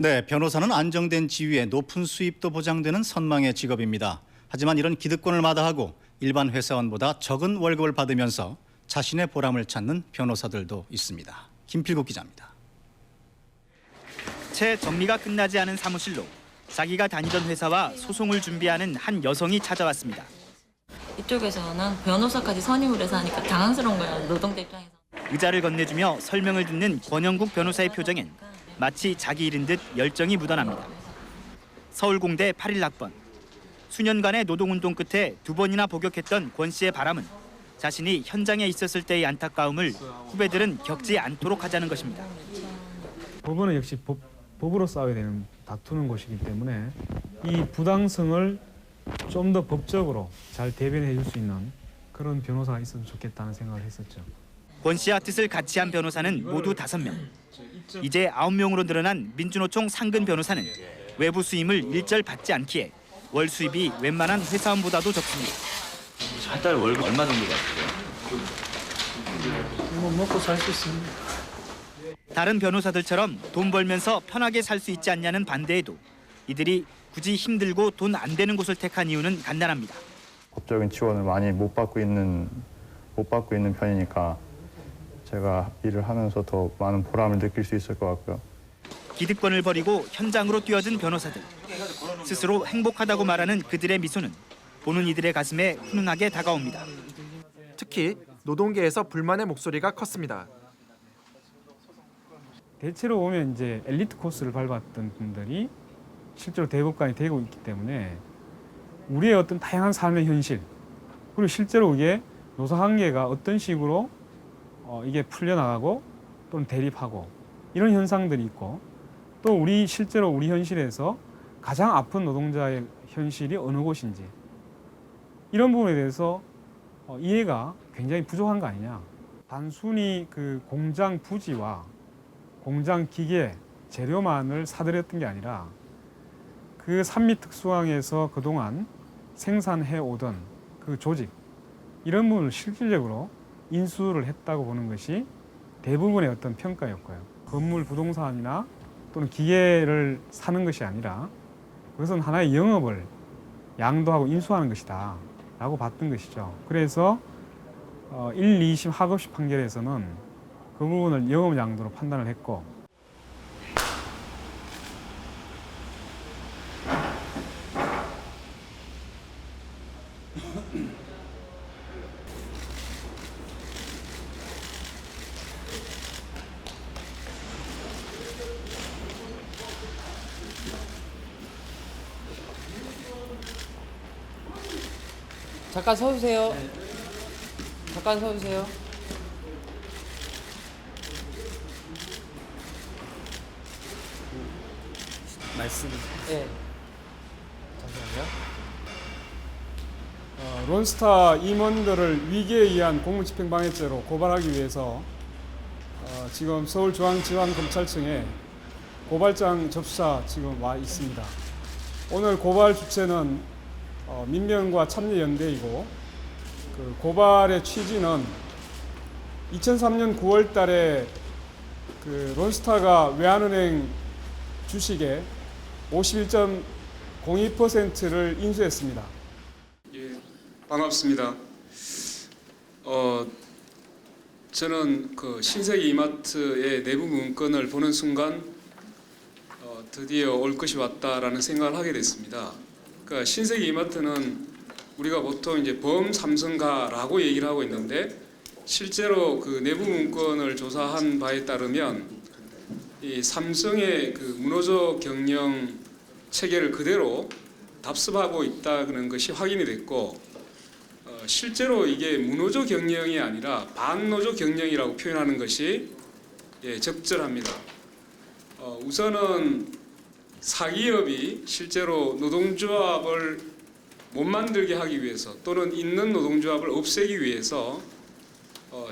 네, 변호사는 안정된 지위에 높은 수입도 보장되는 선망의 직업입니다. 하지만 이런 기득권을 마다하고 일반 회사원보다 적은 월급을 받으면서 자신의 보람을 찾는 변호사들도 있습니다. 김필국 기자입니다. 채 정리가 끝나지 않은 사무실로 자기가 다니던 회사와 소송을 준비하는 한 여성이 찾아왔습니다. 이쪽에서는 변호사까지 선임을 해서 하니까 당황스러운 거예요, 노동자 입장에서. 의자를 건네주며 설명을 듣는 권영국 변호사의 표정엔 마치 자기 일인 듯 열정이 묻어납니다. 서울공대 81학번. 수년간의 노동운동 끝에 2번이나 복역했던 권 씨의 바람은 자신이 현장에 있었을 때의 안타까움을 후배들은 겪지 않도록 하자는 것입니다. 법원은 역시 법으로 싸워야 되는 다투는 곳이기 때문에 이 부당성을 좀 더 법적으로 잘 대변해 줄 수 있는 그런 변호사가 있으면 좋겠다는 생각을 했었죠. 권 씨와 뜻을 같이 한 변호사는 모두 5명. 이제 9명으로 늘어난 민주노총 상근 변호사는 외부 수임을 일절 받지 않기에 월 수입이 웬만한 회사원보다도 적습니다. 한 달 월급 얼마 정도 받으세요? 뭐 먹고 살 수 있습니다. 다른 변호사들처럼 돈 벌면서 편하게 살 수 있지 않냐는 반대에도 이들이 굳이 힘들고 돈 안 되는 곳을 택한 이유는 간단합니다. 법적인 지원을 많이 못 받고 있는 편이니까 제가 일을 하면서 더 많은 보람을 느낄 수 있을 것 같고요. 기득권을 버리고 현장으로 뛰어든 변호사들. 스스로 행복하다고 말하는 그들의 미소는 보는 이들의 가슴에 훈훈하게 다가옵니다. 특히 노동계에서 불만의 목소리가 컸습니다. 대체로 보면 이제 엘리트 코스를 밟았던 분들이 실제로 대법관이 되고 있기 때문에 우리의 어떤 다양한 삶의 현실 그리고 실제로 이게 노사관계가 어떤 식으로 이게 풀려나가고 또는 대립하고 이런 현상들이 있고 또 실제로 우리 현실에서 가장 아픈 노동자의 현실이 어느 곳인지 이런 부분에 대해서 이해가 굉장히 부족한 거 아니냐. 단순히 그 공장 부지와 공장 기계, 재료만을 사들였던 게 아니라 그 산미 특수항에서 그동안 생산해 오던 그 조직 이런 부분을 실질적으로 인수를 했다고 보는 것이 대부분의 어떤 평가였고요. 건물, 부동산이나 또는 기계를 사는 것이 아니라 그것은 하나의 영업을 양도하고 인수하는 것이다 라고 봤던 것이죠. 그래서 1, 2심 하급식 판결에서는 그 부분을 영업 양도로 판단을 했고 잠깐 서주세요. 잠깐 서주세요. 말씀. 네. 잠시만요. 론스타 임원들을 위계에 의한 공무집행방해죄로 고발하기 위해서 지금 서울중앙지방검찰청에 고발장 접수자 지금 와 있습니다. 오늘 고발 주체는 민변과 참여연대이고 그 고발의 취지는 2003년 9월 달에 그 론스타가 외환은행 주식의 51.02%를 인수했습니다. 예, 반갑습니다. 저는 그 신세계 이마트의 내부 문건을 보는 순간 드디어 올 것이 왔다라는 생각을 하게 됐습니다. 그러니까 신세계 이마트는 우리가 보통 이제 범삼성가라고 얘기를 하고 있는데 실제로 그 내부 문건을 조사한 바에 따르면 이 삼성의 그 문호조 경영 체계를 그대로 답습하고 있다는 것이 확인이 됐고 실제로 이게 문호조 경영이 아니라 반노조 경영이라고 표현하는 것이 적절합니다. 우선은 사기업이 실제로 노동조합을 못 만들게 하기 위해서 또는 있는 노동조합을 없애기 위해서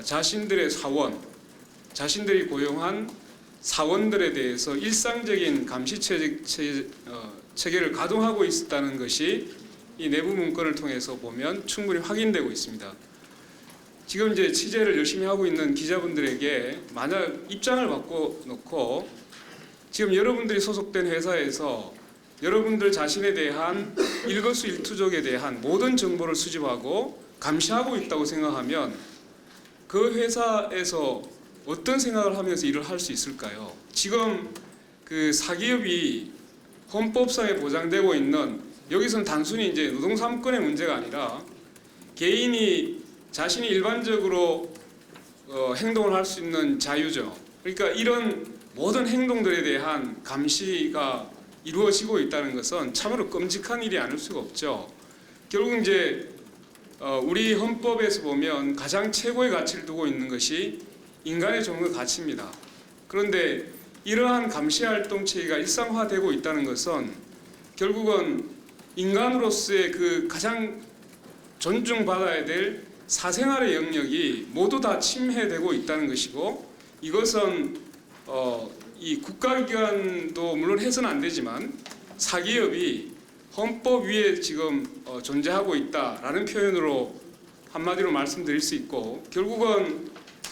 자신들의 사원, 자신들이 고용한 사원들에 대해서 일상적인 감시 체계를 가동하고 있었다는 것이 이 내부 문건을 통해서 보면 충분히 확인되고 있습니다. 지금 이제 취재를 열심히 하고 있는 기자분들에게 만약 입장을 바꿔 놓고 지금 여러분들이 소속된 회사에서 여러분들 자신에 대한 일거수일투족에 대한 모든 정보를 수집하고 감시하고 있다고 생각하면 그 회사에서 어떤 생각을 하면서 일을 할 수 있을까요? 지금 그 사기업이 헌법상에 보장되고 있는, 여기서는 단순히 이제 노동 3권의 문제가 아니라 개인이 자신이 일반적으로 행동을 할 수 있는 자유죠. 그러니까 이런 모든 행동들에 대한 감시가 이루어지고 있다는 것은 참으로 끔찍한 일이 아닐 수가 없죠. 결국 이제 우리 헌법에서 보면 가장 최고의 가치를 두고 있는 것이 인간의 존엄의 가치입니다. 그런데 이러한 감시 활동 체계가 일상화되고 있다는 것은 결국은 인간으로서의 그 가장 존중받아야 될 사생활의 영역이 모두 다 침해되고 있다는 것이고, 이것은 이 국가기관도 물론 해서는 안 되지만 사기업이 헌법 위에 지금 존재하고 있다라는 표현으로 한마디로 말씀드릴 수 있고, 결국은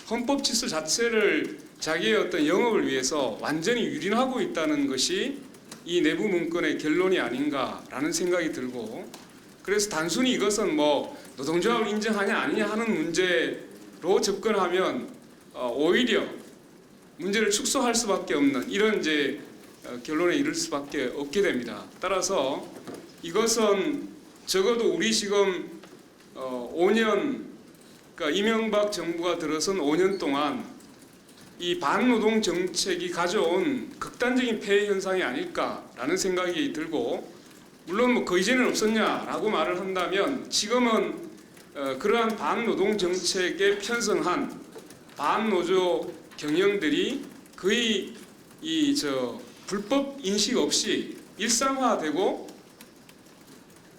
헌법 질서 자체를 자기의 어떤 영업을 위해서 완전히 유린하고 있다는 것이 이 내부 문건의 결론이 아닌가라는 생각이 들고, 그래서 단순히 이것은 뭐 노동조합을 인정하냐 아니냐 하는 문제로 접근하면 오히려 문제를 축소할 수밖에 없는 이런 이제 결론에 이를 수밖에 없게 됩니다. 따라서 이것은 적어도 우리 지금 5년, 그러니까 이명박 정부가 들어선 5년 동안 이 반노동 정책이 가져온 극단적인 폐해 현상이 아닐까라는 생각이 들고, 물론 뭐 그 이전에는 없었냐라고 말을 한다면 지금은 그러한 반노동 정책에 편성한 반노조 경영들이 거의 불법 인식 없이 일상화되고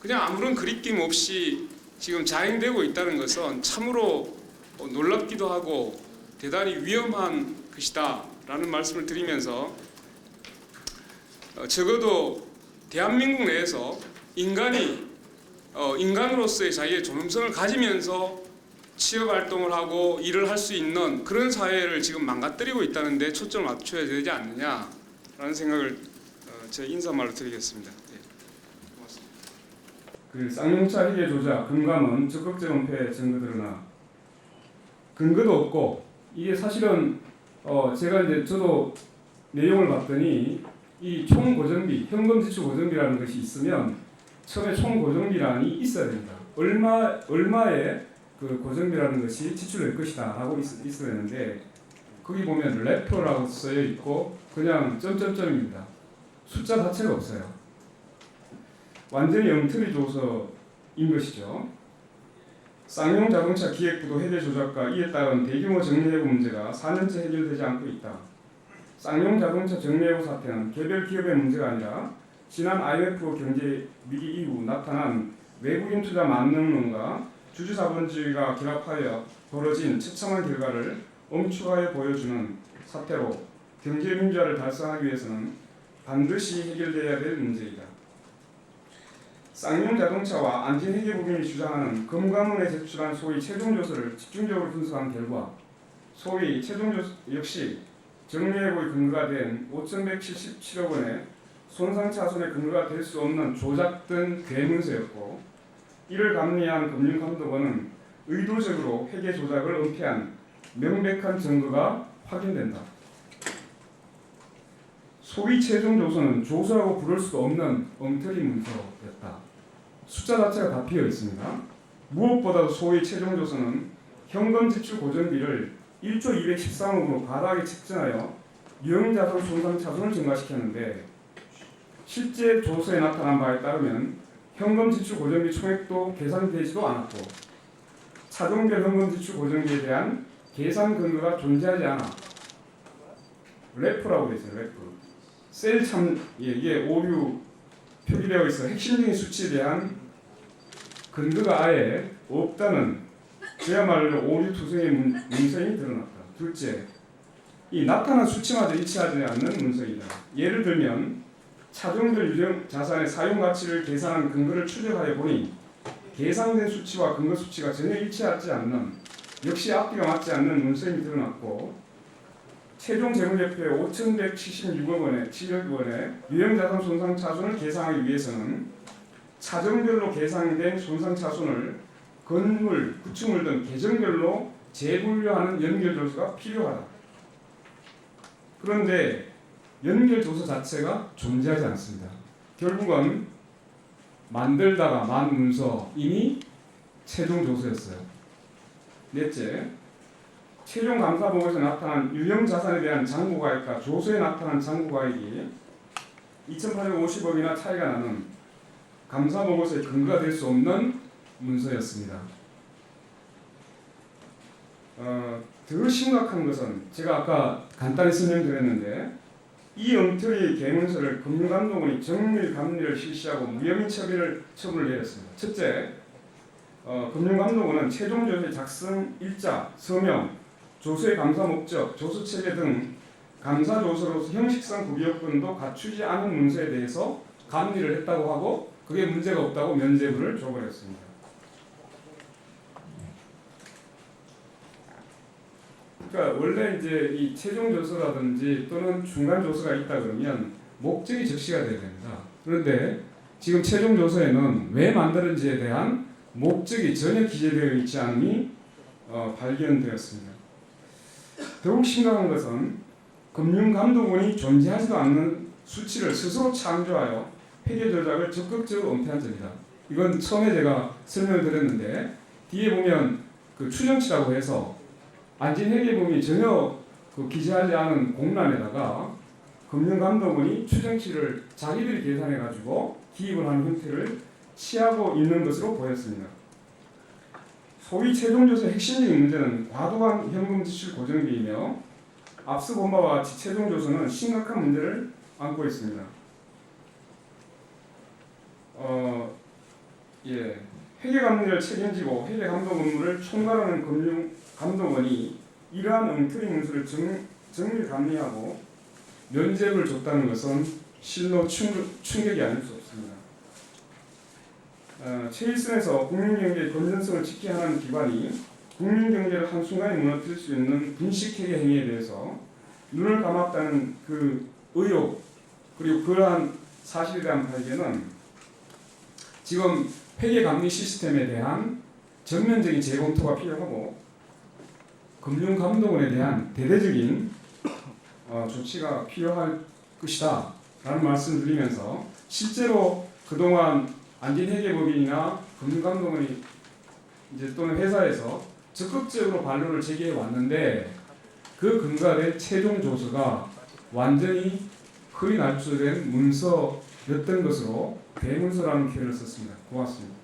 그냥 아무런 거리낌 없이 지금 자행되고 있다는 것은 참으로 놀랍기도 하고 대단히 위험한 것이다라는 말씀을 드리면서 적어도 대한민국 내에서 인간이 인간으로서의 자기의 존엄성을 가지면서 취업 활동을 하고 일을 할 수 있는 그런 사회를 지금 망가뜨리고 있다는 데 초점을 맞춰야 되지 않느냐라는 생각을 제 인사말로 드리겠습니다. 네. 고맙습니다. 그 쌍용차 희계 조작, 금감원, 적극적 은폐 증거 드러나 근거도 없고, 이게 사실은 제가 이제 저도 내용을 봤더니 이 총고정비, 현금 지출 고정비라는 것이 있으면 처음에 총고정비란이 있어야 됩니다. 얼마의 그 고정비라는 것이 지출될 것이다 라고 있어야 되는데, 거기 보면 래퍼라고 써여 있고 그냥 점점점입니다. 숫자 자체가 없어요. 완전히 엉터리 조서인 것이죠. 쌍용 자동차 기획부도 해계 조작과 이에 따른 대규모 정리해고 문제가 4년째 해결되지 않고 있다. 쌍용 자동차 정리해고 사태는 개별 기업의 문제가 아니라 지난 IMF 경제 위기 이후 나타난 외국인 투자 만능론과 주주자본주의가 결합하여 벌어진 처참한 결과를 엄축하여 보여주는 사태로 경제민주화를 달성하기 위해서는 반드시 해결돼야 될 문제이다. 쌍용 자동차와 안진회계법인이 주장하는 금감원에 제출한 소위 최종조서를 집중적으로 분석한 결과 소위 최종조서 역시 정리해고의 근거가 된 5,177억 원의 손상차손의 근거가 될 수 없는 조작된 괴문서였고, 이를 감리한 금융감독원은 의도적으로 회계 조작을 은폐한 명백한 증거가 확인된다. 소위 최종조서는 조서라고 부를 수도 없는 엉터리 문서였다. 숫자 자체가 다 비어 있습니다. 무엇보다도 소위 최종조서는 현금 지출 고정비를 1조 213억으로 과다하게 책정하여 유형자손 손상차손을 증가시켰는데, 실제 조서에 나타난 바에 따르면 현금 지출 고정비 총액도 계산되지도 않았고 차종별 현금 지출 고정비에 대한 계산 근거가 존재하지 않아 래프라고 되어 있어요. 래프. 셀 참 이게 오류 표기되어 있어 핵심적인 수치에 대한 근거가 아예 없다는 그야말로 오류 투성의 문서이 드러났다. 둘째, 이 나타난 수치마저 일치하지 않는 문서이다. 예를 들면 차종별 유형 자산의 사용 가치를 계산한 근거를 추적하여 보니 계산된 수치와 근거 수치가 전혀 일치하지 않는, 역시 앞뒤가 맞지 않는 문서임이 드러났고, 최종 재무제표에 5,176억 원의 7억 원의 유형자산 손상차손을 계상하기 위해서는 차종별로 계상된 손상차손을 건물, 구축물 등 계정별로 재분류하는 연결조서가 필요하다. 그런데 연결조서 자체가 존재하지 않습니다. 결국은 만들다가 만 문서 이미 최종조서였어요. 넷째, 최종 감사보고에서 나타난 유형자산에 대한 장부가액과 조서에 나타난 장부가액이 2,850억이나 차이가 나는 감사보고서의 근거가 될 수 없는 문서였습니다. 더 심각한 것은 제가 아까 간단히 설명드렸는데 이 엉터리 계문서를 금융감독원이 정밀 감리를 실시하고 무혐의 처분을 내렸습니다. 첫째, 금융감독원은 최종조서의 작성 일자, 서명, 조서의 감사 목적, 조서 체계 등 감사조서로서 형식상 구비요건도 갖추지 않은 문서에 대해서 감리를 했다고 하고 그게 문제가 없다고 면죄부를 줘버렸습니다. 그러니까 원래 이제 이 최종조서라든지 또는 중간조서가 있다 그러면 목적이 적시가 돼야 됩니다. 그런데 지금 최종조서에는 왜 만드는지에 대한 목적이 전혀 기재되어 있지 않음이 발견되었습니다. 더욱 심각한 것은 금융감독원이 존재하지도 않는 수치를 스스로 창조하여 회계 조작을 적극적으로 은폐한 점이다. 이건 처음에 제가 설명을 드렸는데 뒤에 보면 그 추정치라고 해서 안진회계부이 전혀 기재하지 않은 공란에다가 금융감독원이 추정치를 자기들이 계산해가지고 기입을 하는 형태를 취하고 있는 것으로 보였습니다. 소위 최종조서의 핵심적인 문제는 과도한 현금 지출 고정비이며 앞서 본 바와 같이 최종조서는 심각한 문제를 안고 있습니다. 회계감리를 책임지고 회계감독 업무를 총괄하는 금융감독원이 이러한 엉터리 문서를 정밀 감리하고 면죄부를 줬다는 것은 실로 충격이 아닐 수 없습니다. 최일선에서 국민경제의 건전성을 지켜야 하는 기관이 국민경제를 한순간에 무너뜨릴 수 있는 분식회계 행위에 대해서 눈을 감았다는 그 의혹 그리고 그러한 사실에 대한 발견은 지금 회계감리 시스템에 대한 전면적인 재검토가 필요하고 금융감독원에 대한 대대적인 조치가 필요할 것이다 라는 말씀을 드리면서 실제로 그동안 안진회계법인이나 금융감독원이 이제 또는 회사에서 적극적으로 반론을 제기해 왔는데 그 근거가 된 최종 조서가 완전히 흐리 날조된 문서였던 것으로 대문서라는 표현을 썼습니다. 고맙습니다.